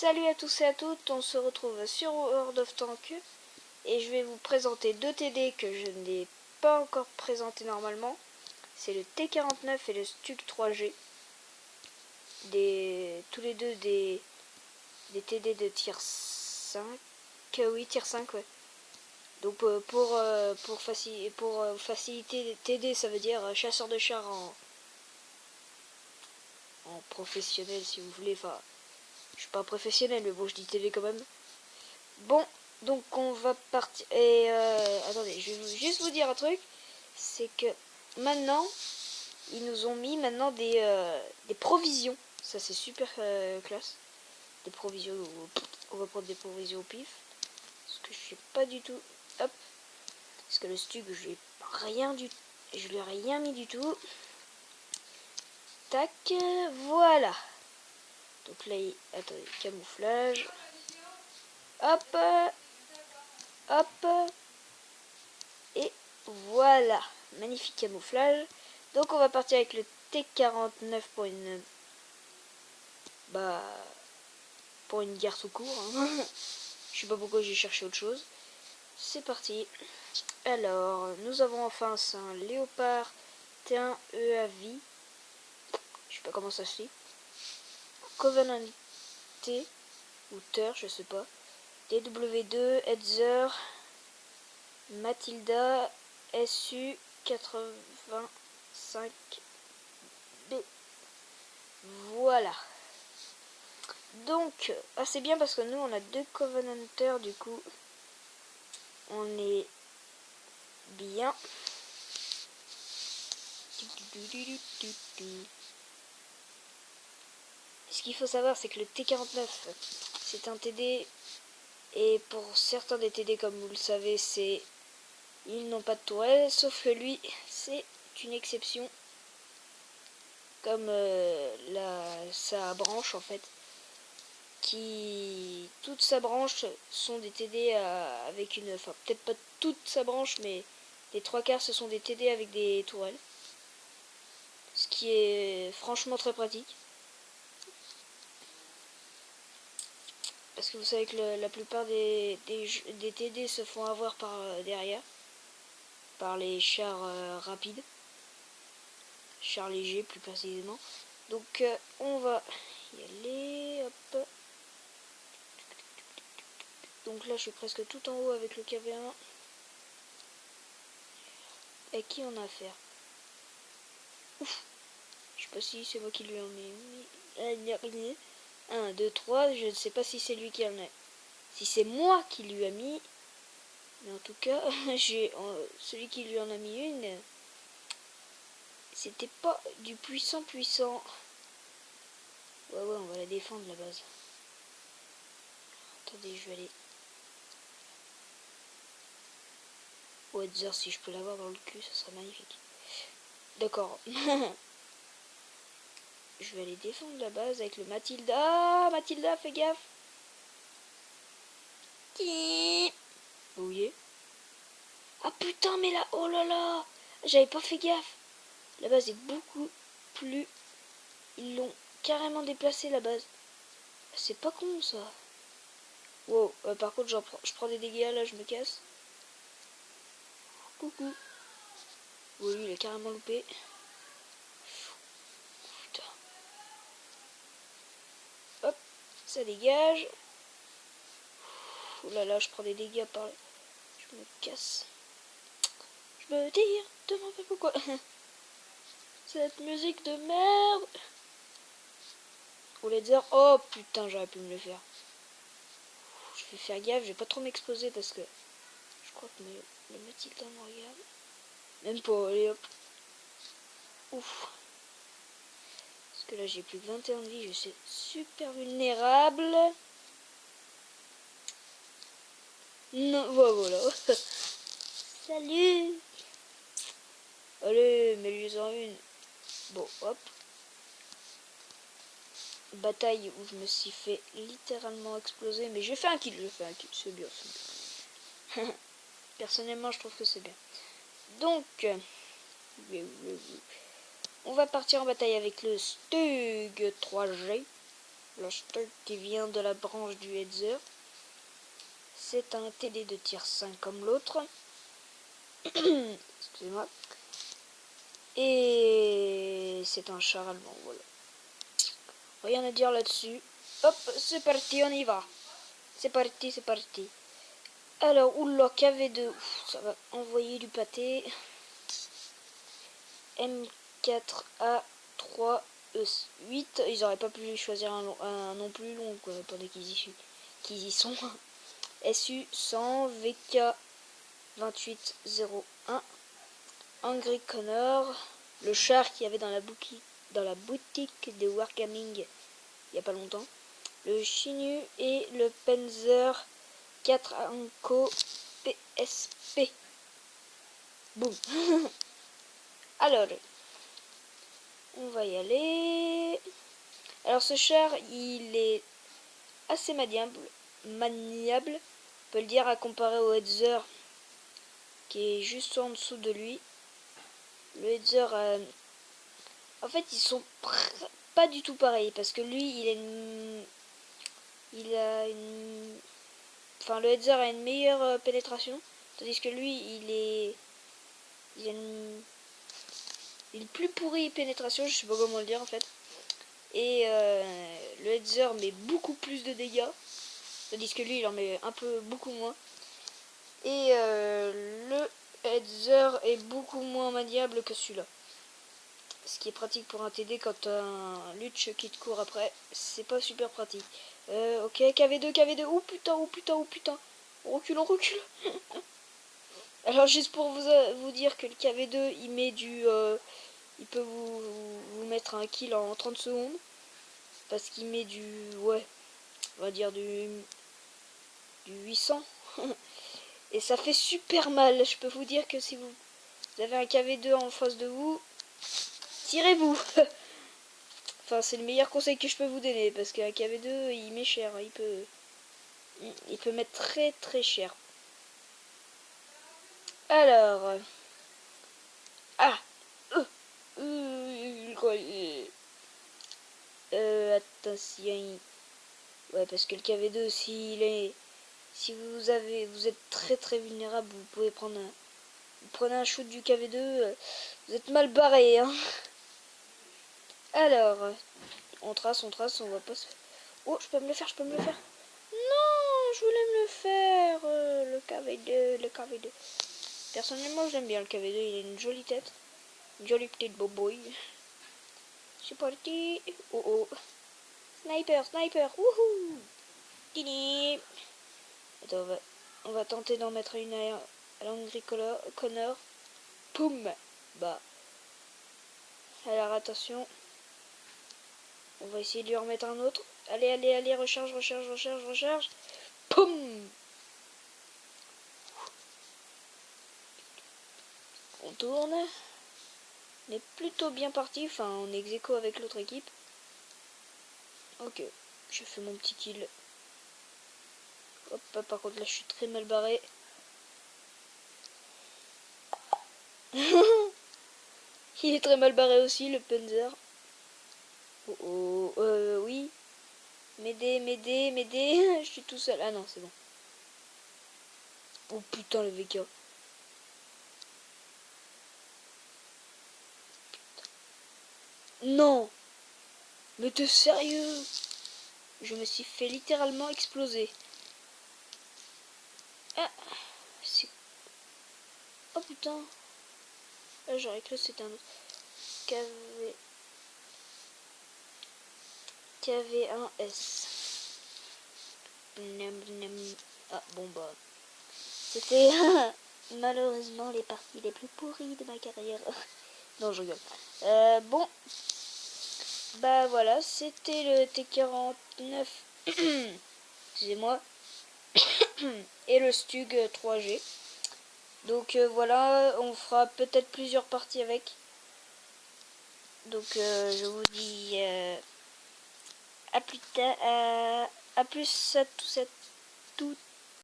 Salut à tous et à toutes, on se retrouve sur World of Tanks et je vais vous présenter deux TD que je n'ai pas encore présenté normalement. C'est le T49 et le Stug 3G, tous les deux des TD de tier 5, oui tier 5 ouais. Donc pour faciliter les TD, ça veut dire chasseur de chars en professionnel si vous voulez, enfin je suis pas professionnel mais bon je dis TD quand même. Bon, donc on va partir. Et attendez, je vais juste vous dire un truc. C'est que maintenant, ils nous ont mis maintenant des provisions. Ça c'est super classe. Des provisions, on va prendre des provisions au pif. Parce que je sais pas du tout. Hop. Parce que le Stug, je lui ai rien mis du tout. Tac, voilà. Donc là, attendez, camouflage. Hop. Hop. Et voilà, magnifique camouflage. Donc on va partir avec le T49 pour une guerre tout court. Hein. Je sais pas pourquoi j'ai cherché autre chose. C'est parti. Alors, nous avons enfin un Léopard T1 EAV. Je sais pas comment ça se lit. Covenant T ou Ter, je sais pas. DW2, Hetzer, Matilda, SU 85B. Voilà. Donc, c'est bien parce que nous on a deux Covenanters, du coup on est bien. Ce qu'il faut savoir, c'est que le T49 c'est un TD, et pour certains des TD, comme vous le savez, ils n'ont pas de tourelle, sauf que lui c'est une exception, comme sa branche en fait, toute sa branche sont des TD avec une, enfin peut-être pas toute sa branche, mais les trois quarts ce sont des TD avec des tourelles, ce qui est franchement très pratique, parce que vous savez que la plupart des TD se font avoir par derrière, par les chars rapides, chars légers plus précisément. Donc on va y aller, hop. Donc là je suis presque tout en haut avec le KV1. Et qui on a affaire? Ouf. Je sais pas si c'est moi qui lui en ai mis. 1, 2, 3, je ne sais pas si c'est lui qui en a. Si c'est moi qui lui a mis. Mais en tout cas, celui qui lui en a mis une. C'était pas du puissant. Ouais, on va la défendre la base. Attendez, je vais aller. Au Hetzer, si je peux l'avoir dans le cul, ça sera magnifique. D'accord. Je vais aller défendre la base avec le Matilda. Ah, Matilda, fais gaffe. Oui. Ah putain, mais là, oh là là, j'avais pas fait gaffe. La base est beaucoup plus... Ils l'ont carrément déplacé, la base. C'est pas con, ça. Wow, par contre, je prends des dégâts, là, je me casse. Coucou. Oui, lui, il a carrément loupé. Putain. Hop, ça dégage. Oh là là, je prends des dégâts par là. Je me casse. Je me tire, demande pas pourquoi. Cette musique de merde. Ou Hetzer. Oh putain, j'aurais pu me le faire. Je vais faire gaffe, je vais pas trop m'exposer parce que je crois que le Matilda me regarde. Même pas, allez hop. Ouf. Parce que là j'ai plus que 21 de vie, je suis super vulnérable. Non, voilà. Salut. Allez, mets-lui-en une. Bon, hop. Bataille où je me suis fait littéralement exploser. Mais j'ai fait un kill, c'est bien, c'est bien. Personnellement, je trouve que c'est bien. Donc, on va partir en bataille avec le Stug 3G. L'hashtag qui vient de la branche du Hetzer. C'est un TD de tier 5 comme l'autre. Excusez-moi. Et c'est un char allemand, voilà. Rien à dire là-dessus. Hop, c'est parti, on y va. C'est parti, c'est parti. Alors, oula, KV2. Ouf, ça va envoyer du pâté. M4A3E8. Ils auraient pas pu choisir un nom plus long, quoi, pendant qu'ils y sont. SU 100 VK 2801. Angry Connor. Le char qu'il y avait dans la boutique de Wargaming il n'y a pas longtemps. Le Chinu et le Panzer 4 Anko PSP. Boum. Alors, on va y aller. Alors ce char, il est assez maniable, on peut le dire, à comparer au Hetzer qui est juste en dessous de lui. Le Hetzer, en fait, ils sont pas du tout pareils parce que lui, enfin, le Hetzer a une meilleure pénétration, tandis que lui, il est plus pourri pénétration, je sais pas comment le dire en fait. Et le Hetzer met beaucoup plus de dégâts, tandis que lui, il en met beaucoup moins. Et le Hetzer est beaucoup moins maniable que celui-là. Ce qui est pratique pour un TD quand t'as un Luch qui te court après, c'est pas super pratique. Ok, KV2, oh putain, oh putain, oh putain. On recule, on recule. Alors juste pour vous dire que le KV2, il met il peut vous mettre un kill en 30 secondes. Parce qu'il met ouais, on va dire du 800. Et ça fait super mal. Je peux vous dire que si vous avez un KV2 en face de vous, tirez-vous. Enfin, c'est le meilleur conseil que je peux vous donner. Parce qu'un KV2, il met cher. Il peut mettre très très cher. Alors... Ah attention. Ouais, parce que le KV2, si vous êtes très très vulnérable, vous pouvez prendre vous prenez un shoot du KV2, vous êtes mal barré, hein. Alors, on trace, on va pas se... Oh, je peux me le faire. Non, je voulais me le faire, le KV2. Personnellement, j'aime bien le KV2, il a une jolie tête. Une jolie petite boboille. C'est parti. Oh oh. Sniper, wouhou. Tini. Attends, on va tenter d'en mettre une à l'Angry Connor. Poum. Bah. Alors attention. On va essayer de lui remettre un autre. Allez, recharge. Poum. On tourne. On est plutôt bien parti. Enfin, on est ex-aequo avec l'autre équipe. Ok. Je fais mon petit kill. Hop, par contre là je suis très mal barré. Il est très mal barré aussi, le Panzer. Oui. M'aider. Je suis tout seul. Ah non, c'est bon. Oh putain, le VK. Non. Mais t'es sérieux? Je me suis fait littéralement exploser. Ah. Oh putain. Là, j'aurais cru que c'était un autre. KV1S. Ah bon bah. C'était malheureusement les parties les plus pourries de ma carrière. Non, je rigole. Bon. Bah voilà, c'était le T49. Excusez-moi. Et le Stug 3G. Donc voilà, on fera peut-être plusieurs parties avec. Donc je vous dis à plus tard, à plus à tous et à toutes.